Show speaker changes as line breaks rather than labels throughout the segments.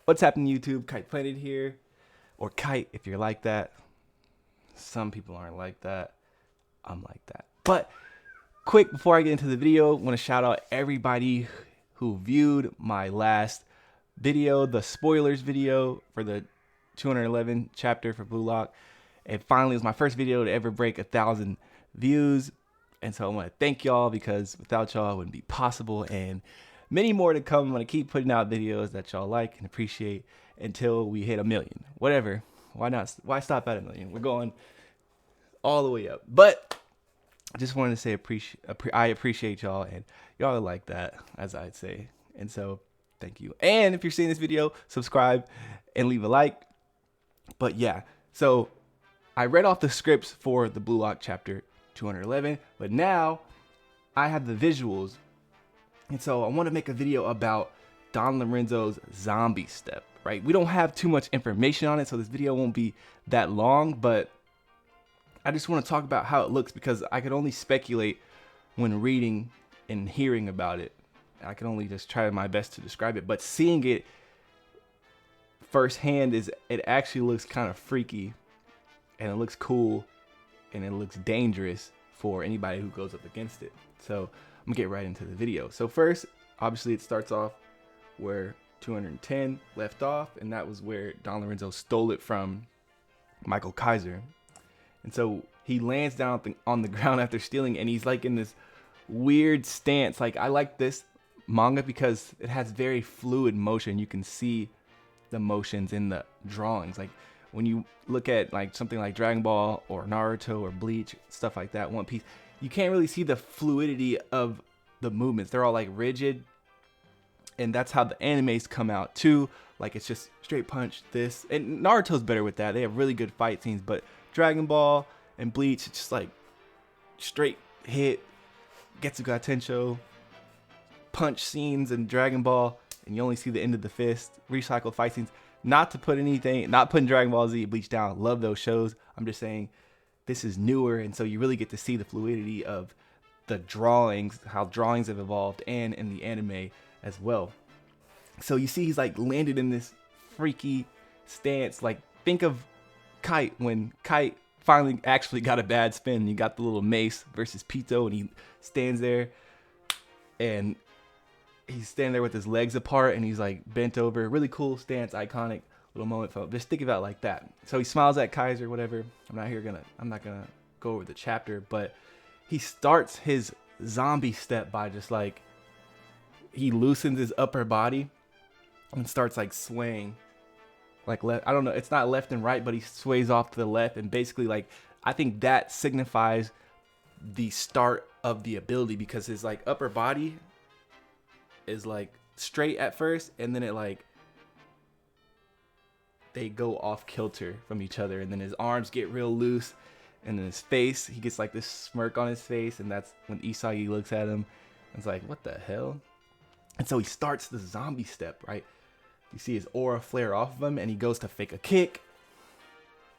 What's happening, YouTube? Kite Planet here, or Kite if you're like that. Some people aren't like that. I'm like that. But quick, before I get into the video, I want to shout out everybody who viewed my last video, the spoilers video for the 211 chapter for Blue Lock. It finally was my first video to ever break 1,000 views. And so I want to thank y'all, because without y'all it wouldn't be possible. And many more to come. I'm going to keep putting out videos that y'all like and appreciate until we hit 1 million. Whatever. Why not? Why stop at 1 million? We're going all the way up. But I just wanted to say I appreciate y'all, and y'all are like that, as I'd say. And so thank you. And if you're seeing this video, subscribe and leave a like. But yeah, so I read off the scripts for the Blue Lock chapter 211, but now I have the visuals. And so I want to make a video about Don Lorenzo's zombie step, right? We don't have too much information on it, so this video won't be that long, but I just want to talk about how it looks, because I could only speculate when reading and hearing about it. I can only just try my best to describe it, but seeing it firsthand, it actually looks kind of freaky, and it looks cool, and it looks dangerous for anybody who goes up against it. So I'm gonna get right into the video. So first, obviously it starts off where 210 left off, and that was where Don Lorenzo stole it from Michael Kaiser. And so he lands down on the ground after stealing, and he's like in this weird stance. Like, I like this manga because it has very fluid motion. You can see the motions in the drawings. Like when you look at like something like Dragon Ball or Naruto or Bleach, stuff like that, One Piece, you can't really see the fluidity of the movements. They're all like rigid, and that's how the animes come out too. Like, it's just straight punch, this, and Naruto's better with that. They have really good fight scenes, but Dragon Ball and Bleach, it's just like straight hit, Getsuga Tensho, punch scenes in Dragon Ball, and you only see the end of the fist, recycled fight scenes. Not putting Dragon Ball Z, Bleach down. Love those shows. I'm just saying this is newer, and so you really get to see the fluidity of the drawings, how drawings have evolved, and in the anime as well. So you see he's like landed in this freaky stance. Like, think of Kite, when Kite finally actually got a bad spin. You got the little mace versus Pito, and he stands there, and he's standing there with his legs apart, and he's like bent over. Really cool stance, iconic little moment. Just think about it like that. So he smiles at Kaiser, whatever. I'm not gonna go over the chapter, but he starts his zombie step by just like, he loosens his upper body and starts like swaying, like left. I don't know. It's not left and right, but he sways off to the left, and basically, like, I think that signifies the start of the ability, because his like upper body is like straight at first, and then it like, they go off kilter from each other, and then his arms get real loose, and then his face, he gets like this smirk on his face, and that's when Isagi looks at him and it's like, what the hell? And so he starts the zombie step, right? You see his aura flare off of him, and he goes to fake a kick,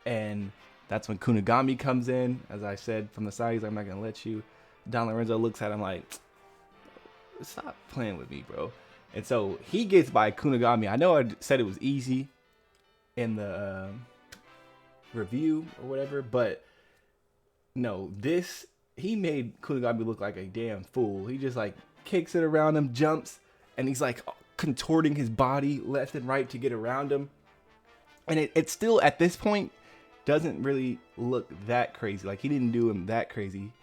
and that's when Kunigami comes in. As I said from the side, he's like, I'm not gonna let you. Don Lorenzo looks at him like, stop playing with me, bro. And so he gets by Kunigami. I know I said it was easy in the review or whatever, but no, he made Kunigami look like a damn fool. He just like kicks it around him, jumps, and he's like contorting his body left and right to get around him. And it still, at this point, doesn't really look that crazy. Like, he didn't do him that crazy.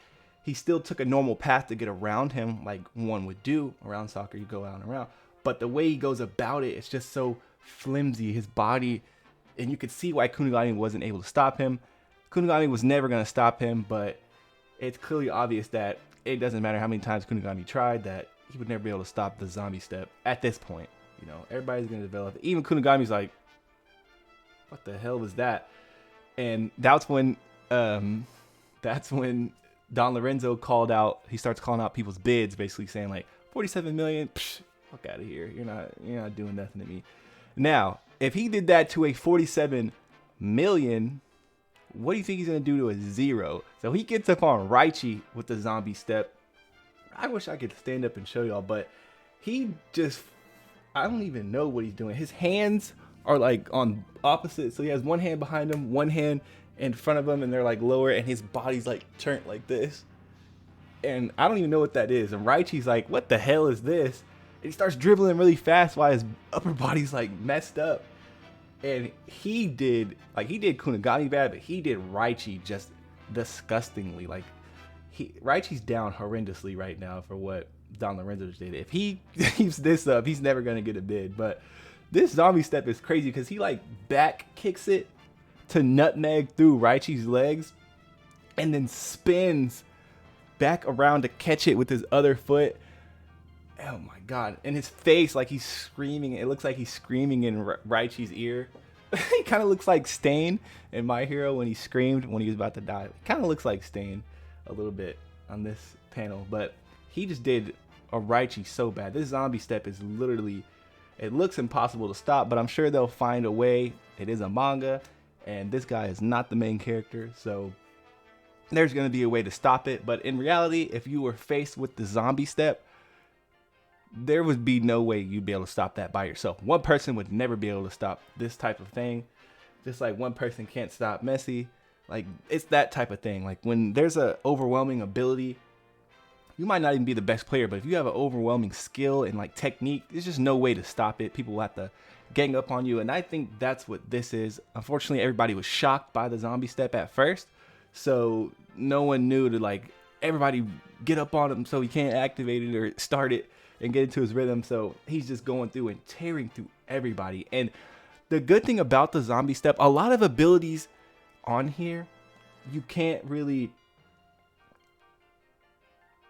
He still took a normal path to get around him, like one would do around soccer. You go out and around, but the way he goes about it, it's just so flimsy, his body, and you could see why Kunigami wasn't able to stop him. Kunigami was never going to stop him, but it's clearly obvious that it doesn't matter how many times Kunigami tried, that he would never be able to stop the zombie step at this point. You know, everybody's going to develop. Even Kunigami's like, what the hell was that? And that's when Don Lorenzo he starts calling out people's bids, basically saying like, 47 million, psh, fuck out of here. You're not doing nothing to me. Now, if he did that to a 47 million, what do you think he's going to do to a 0? So he gets up on Raichi with the zombie step. I wish I could stand up and show y'all, but he just I don't even know what he's doing. His hands are like on opposite. So he has one hand behind him, one hand in front of him, and they're like lower, and his body's like turned like this. And I don't even know what that is. And Raichi's like, what the hell is this? And he starts dribbling really fast while his upper body's like messed up. And he did Kunigami bad, but he did Raichi just disgustingly. Like Raichi's down horrendously right now for what Don Lorenzo did. If he keeps this up, he's never gonna get a bid. But this zombie step is crazy because he like back kicks it to nutmeg through Raichi's legs and then spins back around to catch it with his other foot. Oh my god. And his face, like he's screaming. It looks like he's screaming in Raichi's ear. He kind of looks like Stain in My Hero when he screamed when he was about to die. Kind of looks like Stain a little bit on this panel, but he just did a Raichi so bad. This zombie step is literally, it looks impossible to stop, but I'm sure they'll find a way. It is a manga, and this guy is not the main character, so there's going to be a way to stop it. But in reality, if you were faced with the zombie step, there would be no way you'd be able to stop that by yourself. One person would never be able to stop this type of thing. Just like one person can't stop Messi. Like, it's that type of thing. Like, when there's a overwhelming ability, you might not even be the best player, but if you have an overwhelming skill and like technique, there's just no way to stop it. People will have to gang up on you, and I think that's what this is. Unfortunately, everybody was shocked by the zombie step at first, so no one knew to like everybody get up on him so he can't activate it or start it and get into his rhythm. So he's just going through and tearing through everybody. And the good thing about the zombie step, a lot of abilities on here, you can't really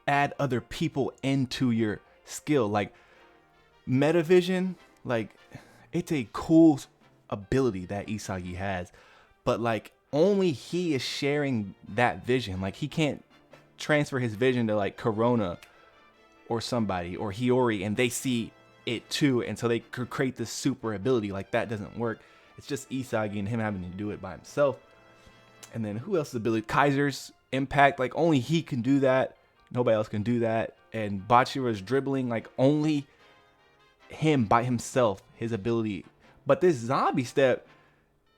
add other people into your skill. Like Metavision, like it's a cool ability that Isagi has, but like only he is sharing that vision. Like he can't transfer his vision to like Corona or somebody or Hiyori and they see it too, and so they could create this super ability. Like that doesn't work. It's just Isagi and him having to do it by himself. And then who else's ability? Kaiser's impact, like only he can do that. Nobody else can do that. And Bachira's dribbling, like only him by himself, his ability. But this zombie step,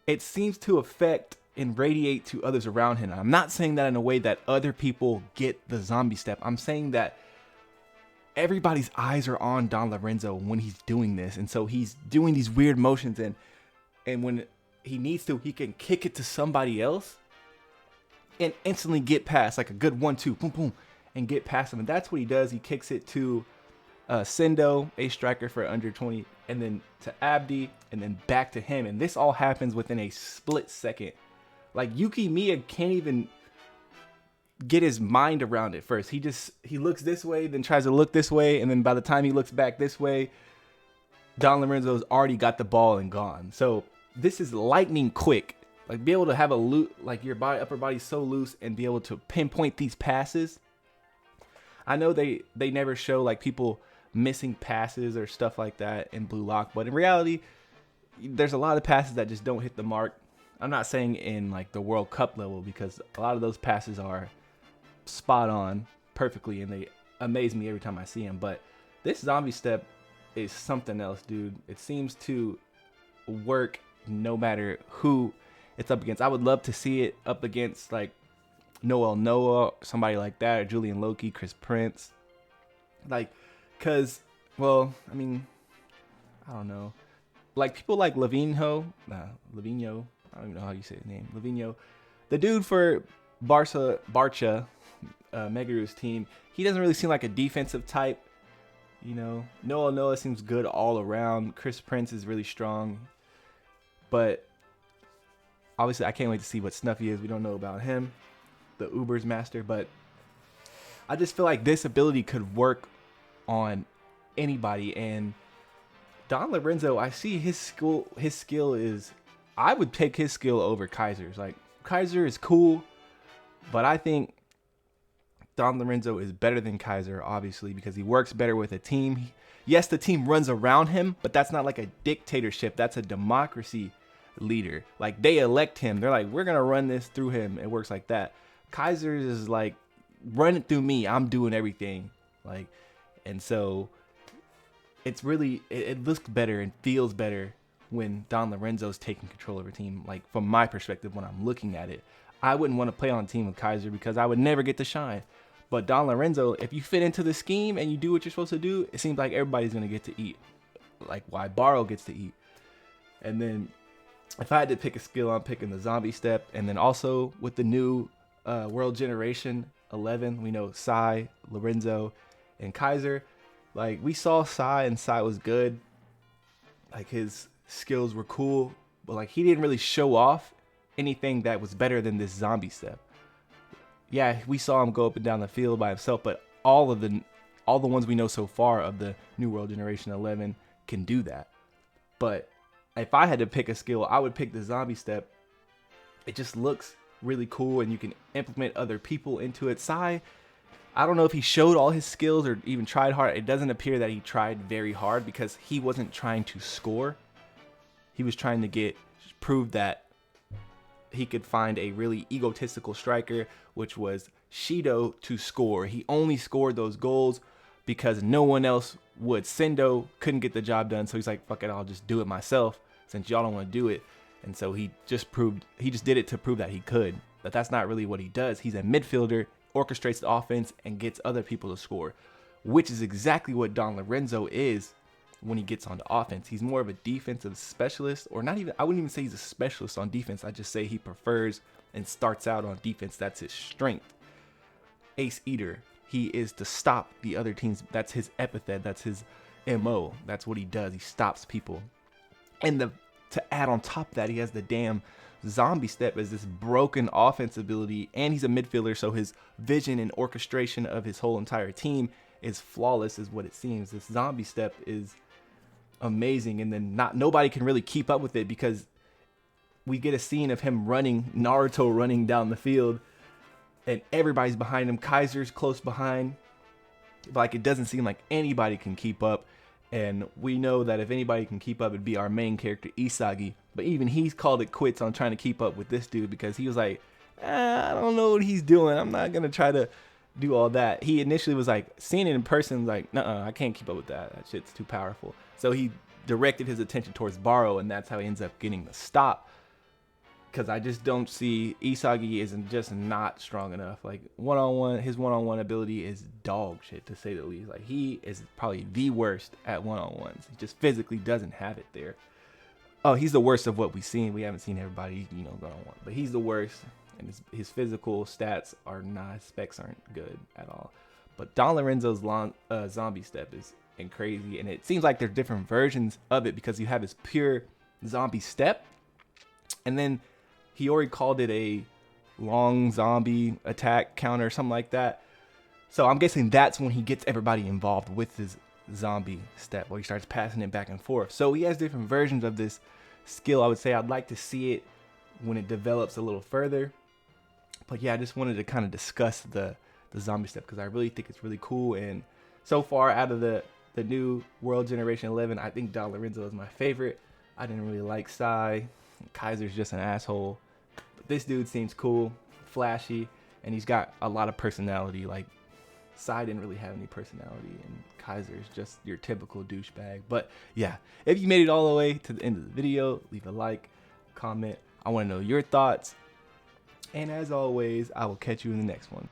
it seems to affect and radiate to others around him. I'm not saying that in a way that other people get the zombie step. I'm saying that everybody's eyes are on Don Lorenzo when he's doing this. And so he's doing these weird motions, and when he needs to, he can kick it to somebody else and instantly get past, like a good 1-2, boom, boom, and get past him. And that's what he does. He kicks it to Sendo, a striker for under 20, and then to Abdi, and then back to him. And this all happens within a split second. Like Yuki Miya can't even get his mind around it first. He looks this way, then tries to look this way, and then by the time he looks back this way, Don Lorenzo's already got the ball and gone. So this is lightning quick. Like be able to have like your upper body's so loose and be able to pinpoint these passes. I know they never show like people missing passes or stuff like that in Blue Lock, but in reality, there's a lot of passes that just don't hit the mark. I'm not saying in like the World Cup level, because a lot of those passes are spot on perfectly and they amaze me every time I see them. But this zombie step is something else, dude. It seems to work no matter who it's up against. I would love to see it up against like Noel Noah, somebody like that, or Julian Loki, Chris Prince. Like, cause, well, I mean, I don't know. Like people like Lavinho, I don't even know how you say his name. Lavinho, the dude for Barca, Megaru's team. He doesn't really seem like a defensive type. You know, Noel Noah seems good all around. Chris Prince is really strong. But obviously, I can't wait to see what Snuffy is. We don't know about him, the Uber's master. But I just feel like this ability could work on anybody. And Don Lorenzo, I see his skill is, I would take his skill over Kaiser's. Like, Kaiser is cool, but I think Don Lorenzo is better than Kaiser, obviously, because he works better with a team. Yes, the team runs around him, but that's not like a dictatorship. That's a democracy leader. Like, they elect him. They're like, we're going to run this through him. It works like that. Kaiser is like, run it through me. I'm doing everything. Like, and so it's really, it looks better and feels better when Don Lorenzo's taking control of a team. Like from my perspective, when I'm looking at it, I wouldn't want to play on a team with Kaiser because I would never get to shine. But Don Lorenzo, if you fit into the scheme and you do what you're supposed to do, it seems like everybody's going to get to eat. Like why Barrow gets to eat. And then if I had to pick a skill, I'm picking the zombie step. And then also with the new World Generation 11, we know Sai, Lorenzo, and Kaiser. Like we saw Sai, and Sai was good. Like his skills were cool, but like he didn't really show off anything that was better than this zombie step. Yeah, we saw him go up and down the field by himself, but all the ones we know so far of the New World Generation 11 can do that. But if I had to pick a skill, I would pick the zombie step. It just looks really cool, and you can implement other people into it. Sai, I don't know if he showed all his skills or even tried hard. It doesn't appear that he tried very hard because he wasn't trying to score. He was trying to prove that he could find a really egotistical striker, which was Shido, to score. He only scored those goals because no one else would. Sendo couldn't get the job done, so he's like, fuck it, I'll just do it myself since y'all don't want to do it. And so he just did it to prove that he could. But that's not really what he does. He's a midfielder, orchestrates the offense, and gets other people to score, which is exactly what Don Lorenzo is when he gets onto offense. He's more of a defensive specialist, or not even, I wouldn't even say he's a specialist on defense. I just say he prefers and starts out on defense. That's his strength. Ace Eater. He is to stop the other teams. That's his epithet. That's his MO. That's what he does. He stops people. And to add on top of that, he has the damn zombie step as this broken offense ability, and he's a midfielder, so his vision and orchestration of his whole entire team is flawless, is what it seems. This zombie step is amazing, and then nobody can really keep up with it because we get a scene of him running, Naruto running down the field, and everybody's behind him. Kaiser's close behind. Like, it doesn't seem like anybody can keep up. And we know that if anybody can keep up, it'd be our main character, Isagi. But even he's called it quits on trying to keep up with this dude because he was like, I don't know what he's doing. I'm not going to try to do all that. He initially was like, seeing it in person, like, nuh-uh, I can't keep up with that. That shit's too powerful. So he directed his attention towards Barrow, and that's how he ends up getting the stop. Because I just don't see, Isagi isn't just not strong enough. Like his one-on-one ability is dog shit, to say the least. Like, he is probably the worst at one-on-ones. He just physically doesn't have it there. Oh, he's the worst of what we've seen. We haven't seen everybody, one-on-one, but he's the worst. And his physical stats are not, his specs aren't good at all. But Don Lorenzo's zombie step is crazy, and it seems like there's different versions of it because you have his pure zombie step, and then he already called it a long zombie attack counter, something like that. So I'm guessing that's when he gets everybody involved with his zombie step, where he starts passing it back and forth. So he has different versions of this skill. I would say I'd like to see it when it develops a little further. But yeah, I just wanted to kind of discuss the zombie step because I really think it's really cool. And so far, out of the new World Generation 11, I think Don Lorenzo is my favorite. I didn't really like Sai. Kaiser's just an asshole. This dude seems cool, flashy, and he's got a lot of personality. Like, Sai didn't really have any personality, and Kaiser's just your typical douchebag. But yeah, if you made it all the way to the end of the video, leave a like, comment. I want to know your thoughts. And as always, I will catch you in the next one.